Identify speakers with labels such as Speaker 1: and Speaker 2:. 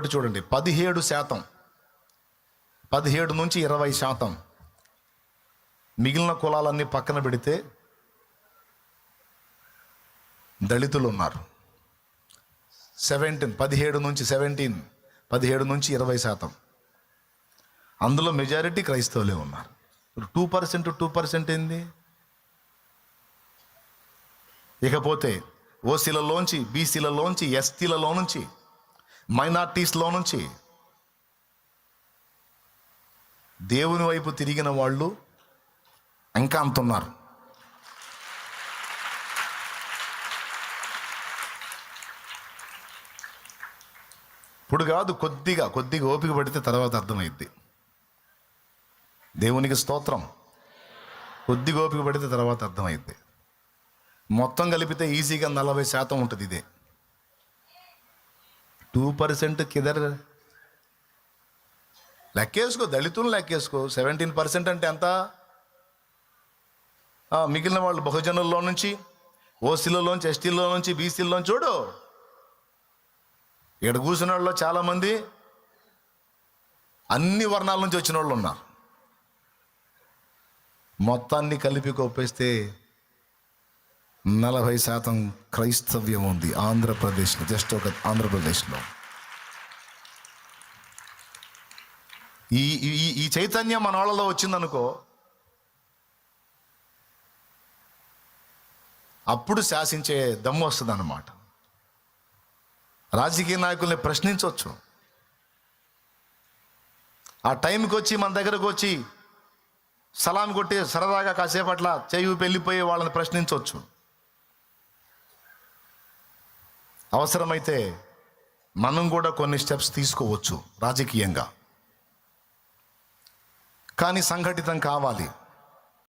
Speaker 1: బట్టి చూడండి, 17%, 17 నుంచి 20%. మిగిలిన కులాలన్నీ పక్కన పెడితే దళితులు ఉన్నారు. 17 నుంచి 20%. అందులో మెజారిటీ క్రైస్తవులే ఉన్నారు. 2% ఏంది? ఇకపోతే ఓసీలలోంచి, బీసీలలోంచి, ఎస్టీలలో నుంచి, మైనార్టీస్లో నుంచి దేవుని వైపు తిరిగిన వాళ్ళు ఇంకా అంతున్నారు. ఇప్పుడు కాదు, కొద్దిగా ఓపిక పడితే తర్వాత అర్థమైద్ది. దేవునికి స్తోత్రం. కొద్దిగా ఓపిక పడితే తర్వాత అర్థమైద్ది. మొత్తం కలిపితే ఈజీగా 40% ఉంటుంది. ఇదే 2% కిదర్ లెక్కేసుకో, దళితులు లెక్కేసుకో. 17% అంటే ఎంత? మిగిలిన వాళ్ళు బహుజనుల్లో నుంచి, ఓసీలలోంచి, ఎస్టీల్లో నుంచి, బీసీల్లోంచి చూడు. ఇక్కడ కూర్చున్న వాళ్ళు చాలామంది అన్ని వర్ణాల నుంచి వచ్చిన వాళ్ళు ఉన్నారు. మొత్తాన్ని కలిపి కొప్పేస్తే 40% క్రైస్తవ్యం ఉంది ఆంధ్రప్రదేశ్లో. జస్ట్ ఒక ఆంధ్రప్రదేశ్లో ఈ చైతన్యం మన వాళ్ళలో వచ్చిందనుకో, అప్పుడు శాసించే దమ్ము వస్తుంది అన్నమాట. రాజకీయ నాయకుల్ని ప్రశ్నించవచ్చు. ఆ టైంకి వచ్చి మన దగ్గరకు వచ్చి సలాం కొట్టి సరదాగా కాసేపట్ల చేయి వెళ్ళిపోయి వాళ్ళని ప్రశ్నించవచ్చు. అవసరమైతే మనం కూడా కొన్ని స్టెప్స్ తీసుకోవచ్చు రాజకీయంగా. కానీ సంఘటితం కావాలి.